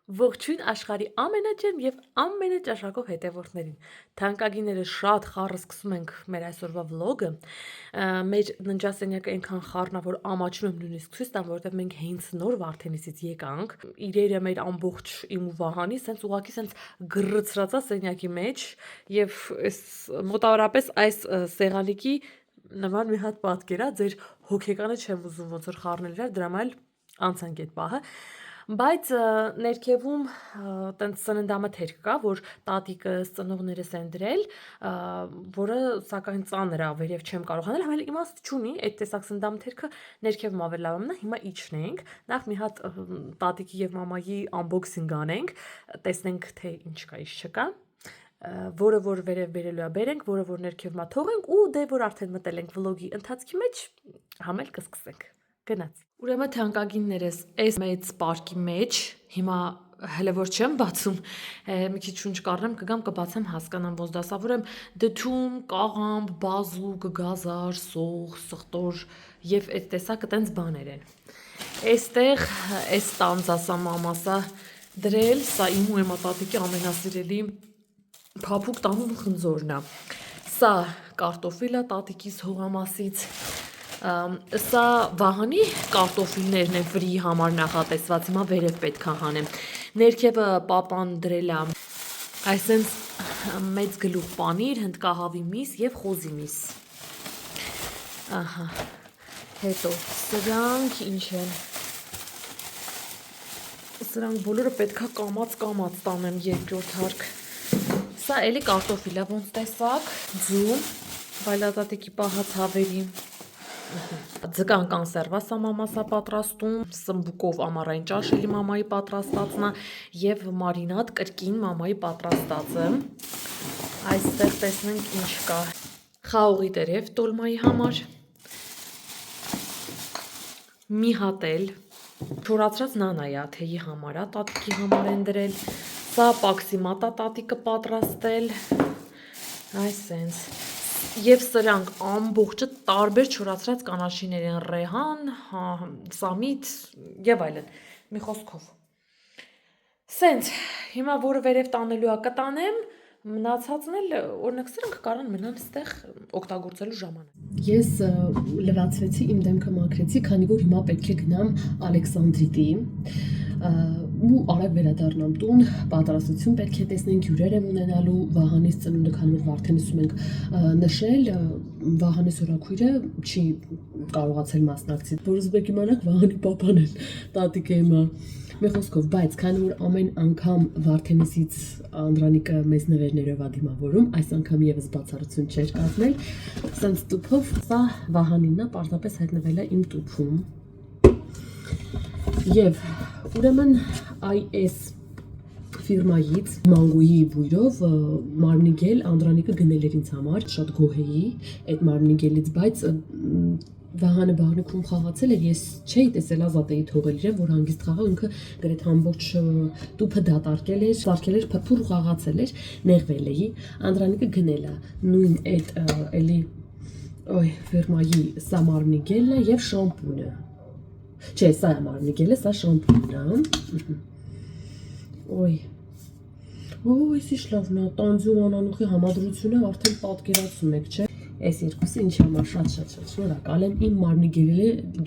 Ողջույն աշխարհի ամենաճերմ եւ ամենաճաշակով հետևորդներին։ Թանկագինները շատ խառը սկսում ենք մեր այսօրվա վլոգը։ Մեր ննջասենյակը այնքան խառն է, որ ամաչում եմ նույնիսկ ցույց տամ, որովհետեւ մենք հենց նոր Վարդենիսից եկանք։ Իրերը մեր ամբողջ իմ ու Վահանի սենց ուղակի սենց գրծրածա սենյակի մեջ եւ այս մոտավորապես այս սեղանիկի նման մի հատ պատկերա ձեր հոգեկանը չեմ ուզում ոնց որ խառնել իրար, դրա համար անցանք այդ պահը։ Բայց ներքևում տենց սննդամթերք կա, որ տատիկս ծնողներս են դրել, որը սակայն ծանր է, վերև չեմ կարող անել, համել իմաստ չունի, այդ տեսակ սննդամթերքը ներքևում ավելի լավ մնա, հիմա իջնենք, նախ մի հատ տատիկի եւ մամայի unboxing անենք, տեսնենք թե ինչ կա, ինչ չկա, որը որ վերև բերելու է բերենք, որը որ ներքև մա թողենք ու դե որ արդեն մտել ենք վլոգի ընթացքի մեջ, համել կսկսենք։ Գնաց։ Ուրեմն թանկագիններս, այս մեծ պարկի մեջ, հիմա հələ որ չեմ բացում, մի քիչ շունչ կառնեմ, կգամ կբացեմ, հասկանամ, ոնց դասավորեմ, դդում, կաղամբ, բազուկ, գազար, սող, սխտոր եւ այդ տեսակը տենց բաներ են։ Այստեղ այս տանձասա մամասա դրել, սա իմ ու եմա տատիկի ամենասիրելի փափուկ տանձն ու խնձորն է։ Սա կարտոֆիլ է տատիկիս հողամասից։ Սա Վահանի կարտոֆիլներն են վրի համար նախատեսված, հիմա վերև պետք է հանեմ։ Ներքևը պապան դրել է այսենց մեծ գլուխ պանիր, հնդկահավի միս եւ խոզի միս։ Ահա։ Հետո սրանք ինչ են։ Սրանք բոլորը պետքա կամած տանեմ երկրորդ հարկ։ Սա էլի կարտոֆիլ է, ոնց տեսակ, ձու, բայլատատիկի պահած հավերի։ Ձկան կանսերվասա մամասա պատրաստում, սմբուկով ամառային ճաշելի մամայի պատրաստածն է եւ մարինադ կրկին մամայի պատրաստածը։ Այստեղ տեսնենք ինչ կա։ Խաղողի տերև տոլմայի համար։ Մի հատ էլ չորացրած նանայա թեյի համար է, տատիկի համար են դրել։ Սա պաքսիմատա տատիկը պատրաստել։ Այսենց Եվ սրանք ամբողջը տարբեր չորացրած կանաչիներ են, ռեհան, սամիտ եւ այլն, մի խոսքով։ Սենց, հիմա որը վերև տանելու է կտանեմ, մնացածն էլ օրինակ սրանք կարան մնան ստեղ օգտագործելու ժամանակ։ Ես լրացվեցի, իմ դեմքը մաքրեցի, քանի որ հիմա պետք է գնամ Ալեքսանդրիտի ու արագ վերադառնամ տուն, պատրաստություն պետք է տեսնենք, հյուրեր եմ ունենալու, Վահանիս ծնունդը, քանի որ Վարդենիսում ենք նշել, Վահանիս օրաքույրը չի կարողացել մասնակցել, որ ուզում իմանաք Վահանի պապան են, տատիկը հիմա, մի խոսքով, բայց քանի որ ամեն անգամ Վարդենիսից Անդրանիկը մեզ նվերներով է դիմավորում, այս անգամ եւս բացառություն չէր կազմել, սենց տուփով, սա Վահանինն է, պարզապես հայտնվել է իմ տուփում։ Եվ ուրեմն այս ֆիրմայից մանգոյի բույրով մարմնի գել Անդրանիկը գնել էր ինձ համար, շատ գոհ էի այդ մարմնի գելից, բայց Վահանը բաղնիքում խաղացել էր, ես չէի տեսել ազատ էի թողել իրեն, որ հանգիստ խաղա, ինքը գրեթե ամբողջ տուփը դատարկել էր, սարքել էր, փփուր խաղացել էր, նեղվել էի, Անդրանիկը գնել է նույն այդ էլի ֆիրմայի սա մարմնի գելն է եւ շամպունը։ Չէ, սա է մարմնի գելը, սա շամպունն է։ Ոյ, ինչ լավն է, տանձու անանուխի համադրությունը արդեն պատկերացում եք, չէ։ Այս երկուսը ինչ համար շատ շնորհակալ եմ, իմ մարմնի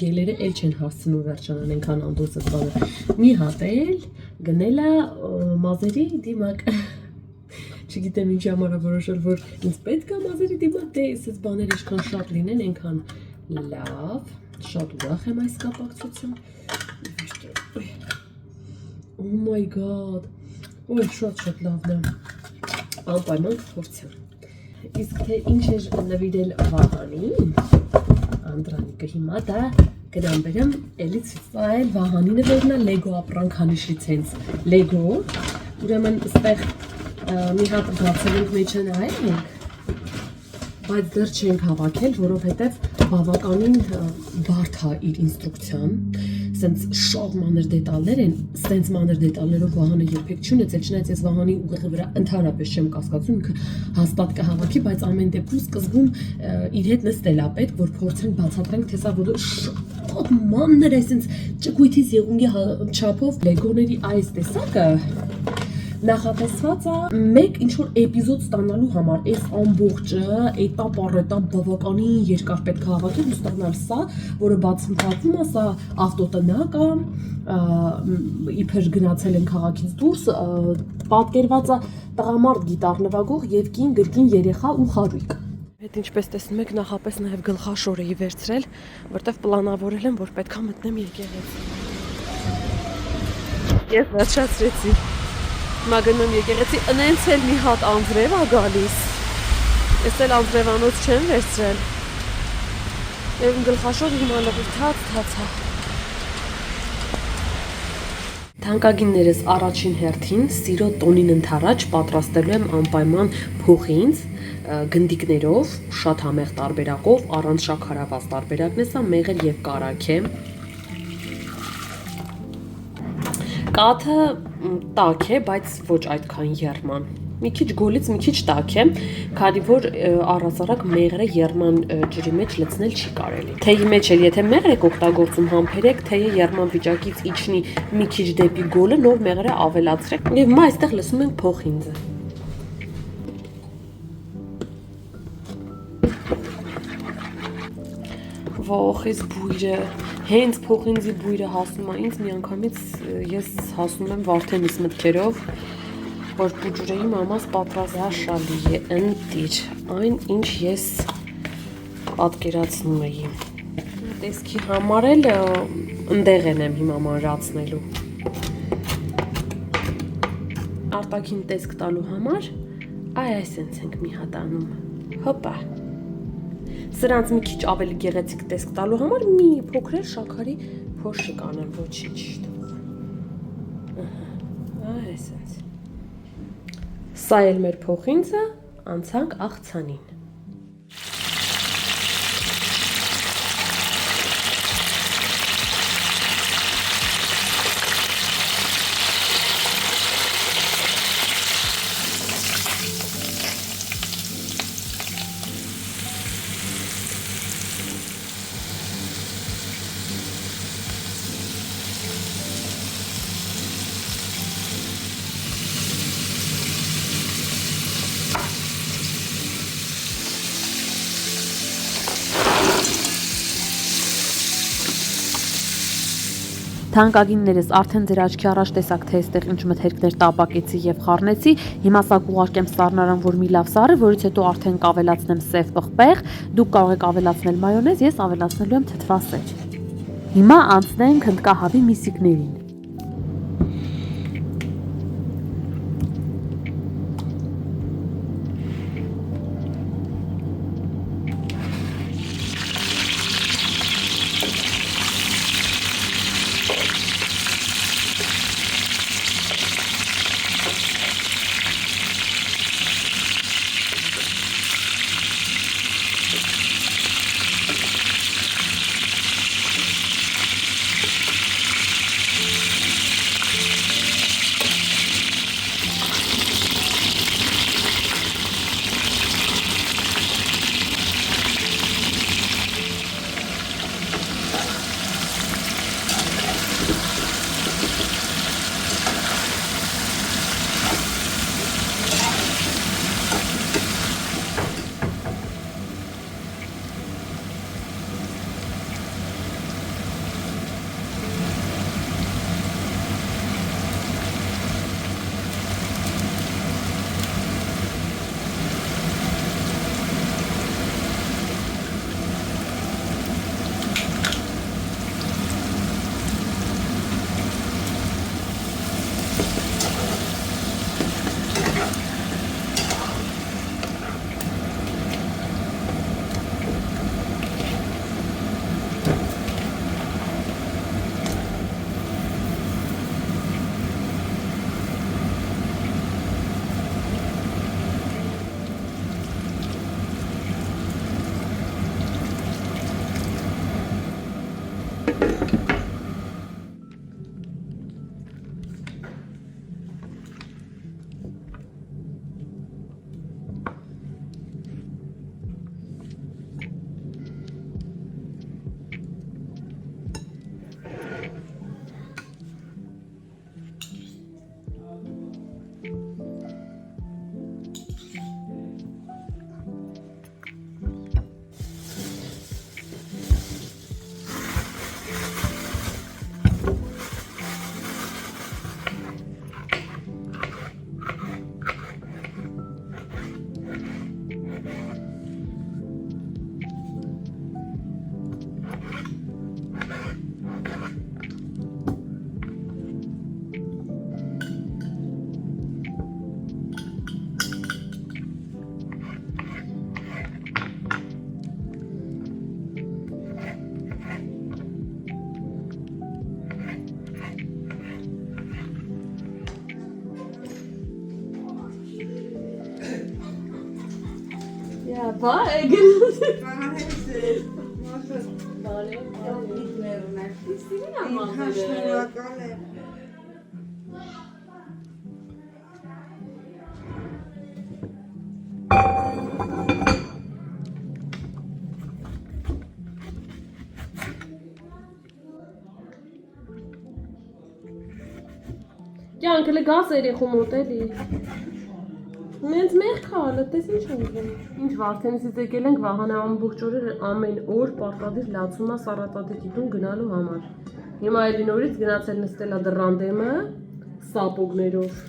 գելերը էլ չեն հասցնում վերջանան այնքան անդորսած բանը։ Մի հատ էլ գնել է մազերի դիմակ։ Չգիտեմ ինչ համար է որոշել, որ ինձ պետք է մազերի դիմակ, դե այսպես բաներ ինչքան շատ լինեն, այնքան լավ։ Շատ ուրախ եմ այս կապակցությամբ։ Oh my god։ Ոյ, շատ լավն է։ Անպայման կփորձեմ։ Իսկ թե ինչ էր նվիրել Վահանին, Անդրանիկը հիմա դա գրամ բերեմ, էլի ցույց Վահանի նվերն է Lego ապրանքանիշից հենց Lego, ուրեմն ստեղ մի հատ բացել ենք մեջը նայել ենք, բայց դեռ չենք հավաքել, որովհետև բավականին բարդ է իր ինստրուկցիան, սենց շատ մանր դետալներ են, սենց մանր դետալներով Վահանը երբեք չունեցել, չնայած ես Վահանի ուղեղի վրա ընդհանրապես չեմ կասկածում, ինքը հաստատ կհավաքի, բայց ամեն դեպքում սկզբում իր հետ նստել է պետք, որ փորձենք բացատրենք, թե սա որը շատ մանր է, սենց ճկույթից եղունգի չափով լեգոների այս տեսակը նախատեսված է մեկ ինչ-որ էպիզոդ ստանալու համար, այս ամբողջը, էտապ առ էտապ բավականին երկար պետք է հավաքել ու ստանալ սա, որը բացընթացվում է, սա ավտոտնակ է, իբր գնացել են քաղաքից դուրս, պատկերված է տղամարդ գիտար նվագող եւ կին գրքին երեխա ու խարույկ։ Այդ ինչպես տեսնում եք, նախապես նաև գլխաշոր էի վերցրել, որտեվ պլանավորել եմ, որ պետքա մտնեմ եկեղեցի։ Ես վերջացրեցի։ Հիմա գնում եկեղեցի, ընենց էլ մի հատ անձրև է գալիս։ Ես էլ անձրևանոց չեմ վերցրել։ Եվ գլխաշորը հիմա լվրթած է։ Թանկագիններս առաջին հերթին սիրո տոնին ընդառաջ պատրաստելու եմ անպայման փոխինձ գնդիկներով, շատ համեղ տարբերակով, առանց շաքարավազ տարբերակն է սա, մեղր եւ կարագ է։ Կաթը տաք է, բայց ոչ այդքան եռման։ Մի քիչ գոլից մի քիչ տաք է, քանի որ առհասարակ մեղրը եռման ջրի մեջ լցնել չի կարելի։ Թեյի մեջ էլ եթե մեղր եք օգտագործում, համբերեք, թեյը եռման վիճակից իջնի մի քիչ դեպի գոլը, նոր մեղրը ավելացրեք։ Եվ հիմա այստեղ լսում ենք փոխինձը։ Ոխ, այս բույրը, հենց փոխինձի բույրը հասնում է ինձ, միանգամից ես հասնում եմ Վարդենիս մտքերով, որ բուջուրեի մամաս պատրաստաշալի է, ընտիր, այն ինչ ես պատկերացնում էի։ Տեսքի համար էլ ընդեղեն եմ հիմա մանրացնելու։ Արտաքին տեսք տալու համար, այսենց ենք մի հատ անում, հոպա։ Սրանց մի քիչ ավելի գեղեցիկ տեսք տալու համար մի փոքր շաքարի փոշի կանեմ, ոչինչ թող։ Այսպես։ Սա էլ մեր փոխինձը, անցանք աղցանին։ Թանկագիններս արդեն ձեր աչքի առաջ տեսակ թե այստեղ ինչ մթերքներ տապակեցի եւ խառնեցի, հիմա սա կուղարկեմ սառնարան, որ մի լավ սառը, որից հետո արդեն կավելացնեմ սև պղպեղ, դուք կարող եք ավելացնել մայոնեզ, ես ավելացնելու եմ թթվասեր։ Հիմա անցնենք հնդկահավի միսիկներին։ Բա էգել։ Կյանքը գազ երեխու մոտ էլի։ Մենք մեր քալը, տես ինչ ենք։ Ինչ Վարդենիսից եկել ենք Վահանը ամբողջ օրը ամեն օր պարտադիր լացում է Սարատատիկի տուն գնալու համար։ Հիմա էլի նորից գնացել նստել է դռան դեմը սապոգներով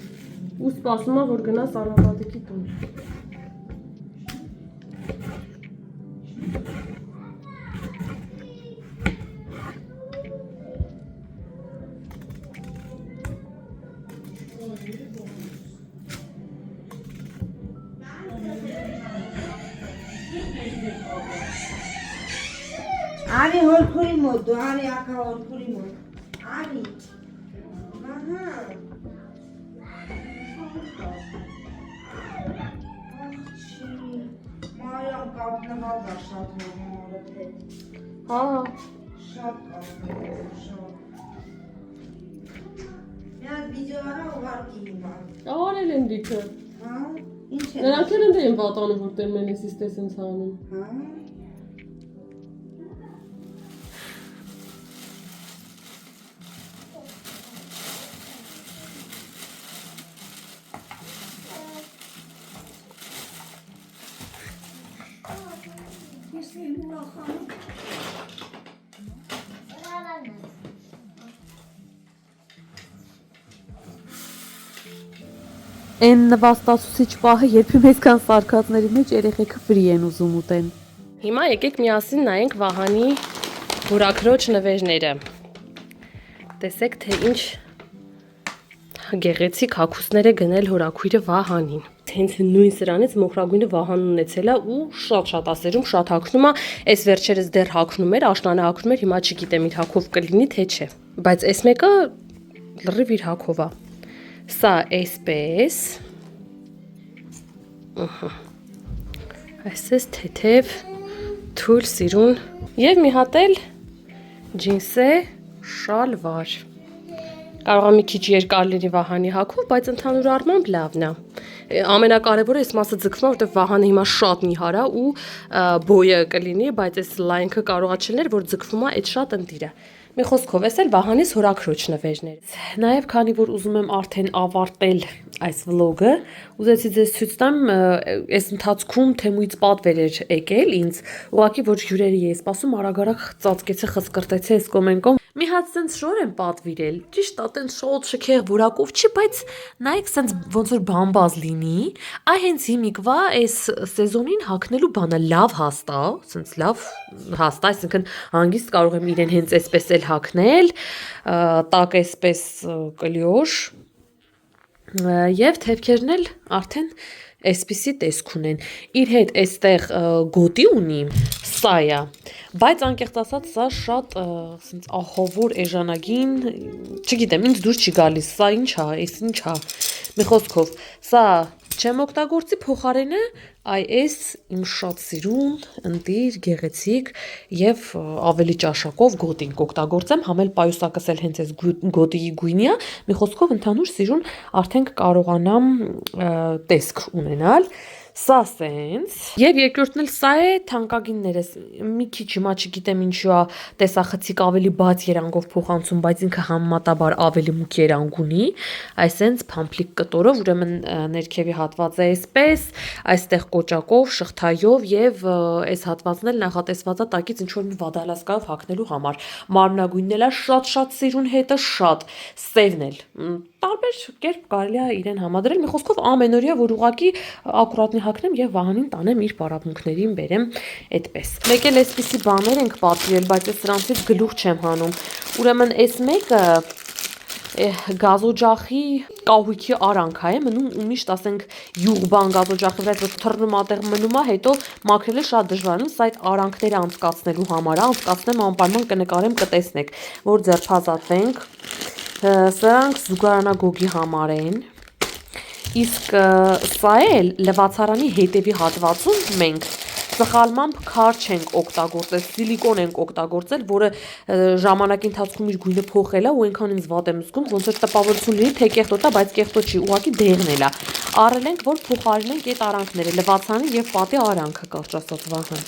ու սպասում է որ գնա Սարատատիկի տուն։ Ari holkuri modu, Ari aka holkuri modu. Ari. Aha. Mayam kapnavad var şat olmalı. Հա, Şat kapnavad, şat. Biraz videolara uğraşayım ben. արել են դիքը։ Ha? İnç Նրանք էլ են վատանում որ տեն մենես իստեսեն ցանում։ Ha? Այն նվաստացուցիչ պահը, երբ իմ այսքան սարկածների մեջ երեխեքը ֆրի են ուզում ուտեն։ Հիմա եկեք միասին նայենք Վահանի հորաքրոջ նվերները։ Տեսեք թե ինչ գեղեցիկ հագուստներ է գնել հորաքույրը Վահանին։ Հենց նույն սրանից մոխրագույնը Վահանն ունեցել է ու շատ ասերում շատ հագնում է, այս վերջերս դեռ հագնում էր, աշնանը հագնում էր, հիմա չգիտեմ իր հագով կլինի թե չէ։ Բայց այս մեկը լրիվ իր հագով է։ Սա այսպես։ Այսպես թեթև թույլ սիրուն եւ մի հատ էլ ջինսե շալվար։ Կարող է մի քիչ երկար լինի Վահանի հագով, բայց ընդհանուր առմամբ լավն է։ Ամենակարևորը այս մասը ձգվում է, որտեղ Վահանը հիմա շատ նիհար է ու բոյը կլինի, բայց այս լայնքը կարողա չլիներ, որ ձգվում է այդ շատ ընտիրը։ Մի խոսքով էս էլ Վահանիս հորաքրոջ նվերներից։ Նաև քանի որ ուզում եմ արդեն ավարտել այս վլոգը, ուզեցի ձեզ ցույց տամ այս ընթացքում թեմուից պատվեր էր եկել ինձ, ուղղակի որ հյուրերի էի սպասում, արագ ծածկեցի, խսկրտեցի այս կոմենկոմ։ Մի հատ sense շոր եմ պատվիրել։ Ճիշտ է, տենց շոտ շքեղ որակով չի, բայց նայեք sense ոնց որ բամբազ լինի։ Այ հենց հիմիկվա այս սեզոնին հագնելու բանը լավ հաստա, sense լավ հաստա, այսինքն հանգիստ կարող եմ իրեն հենց այսպես էլ հագնել, տակ այսպես կլյոշ եւ թեփքերն էլ արդեն այսպիսի տեսք ունեն։ Իր հետ այստեղ գոտի ունի, սա է, բայց անկեղծ ասած սա շատ ասենց ահավոր էժանագին, չգիտեմ, ինձ դուր չի գալիս, սա ինչ է, էս ինչ է։ Մի խոսքով, սա չեմ օգտագործի փոխարենը այս իմ շատ սիրուն, ընտիր, գեղեցիկ եւ ավելի ճաշակով գոտին կօգտագործեմ, համել պայուսակս էլ հենց այս գոտիի գույնի է, մի խոսքով ընդհանուր սիրուն արդեն կարողանամ տեսք ունենալ։ Սա սենց եւ երկրորդն էլ սա է թանկագիններս մի քիչ հիմա չգիտեմ ինչու է տեսախցիկ ավելի բաց երանգով փոխանցում, բայց ինքը համեմատաբար ավելի մուկ երանգ ունի, այսենց փամփլիկ կտորով, ուրեմն ներքևի հատվածը այսպես, այստեղ կոճակով, շղթայով եւ այս հատվածն էլ նախատեսված է տակից ինչ որ մի վադալասկայով հագնելու համար։ Մարմնագույնն էլ է շատ սիրուն հետը շատ, սևն էլ տարբեր կերպ կարելի է իրեն համադրել, մի խոսքով ամենօրյա որ ուղակի ակուրատնի հագնեմ եւ Վահանին տանեմ իր պարապմունքներին բերեմ այդպես։ Մեկ էլ այսպիսի բաներ ենք պատվիրել, բայց ես սրանցից գլուխ չեմ հանում։ Ուրեմն այս մեկը գազոջախի կահույքի արանք է մնում ու միշտ ասենք յուղ բան գազոջախի վրա որ թռնում ատեղ մնում է, հետո մաքրելը շատ դժվար է, սա այդ արանքները անցկացնելու համար է, անցկացնեմ անպայման կնկարեմ կտեսնեք, որ ձերբազատվենք։ Սրանք զուգարանագոգի համար են, իսկ սա էլ լվացարանի հետևի հատվածում մենք սխալմամբ քար չենք օգտագործել, սիլիկոն ենք օգտագործել, որը ժամանակի ընթացքում իր գույնը փոխել է ու այնքան ինձ վատ եմ զգում, ոնց որ տպավորություն լինի, թե կեղտոտ է, բայց կեղտոտ չի, ուղղակի դեղնել է։ Առել ենք, որ փոխարինենք այդ արանքները, լվացանի եւ պատի արանքը կարճ ասած Վահան։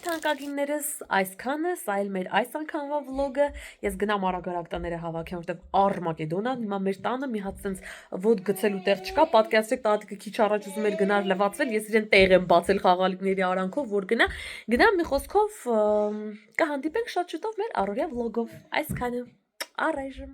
Թանկագիններս այսքանը, սա էլ մեր այս անգամվա վլոգը, ես գնամ արագ տները հավաքեմ, որտեղ Արմագեդոն է, հիմա մեր տանը մի հատ սենց ոդ գցելու տեղ չկա, պատկերացրեք տատիկը քիչ առաջ ուզում էր գնալ լվացվել, ես իրեն տեղ եմ բացել խաղալիքների արանքով, որ գնամ մի խոսքով կհանդիպենք շատ շուտով մեր առօրյա վլոգով, այսքանը, առայժմ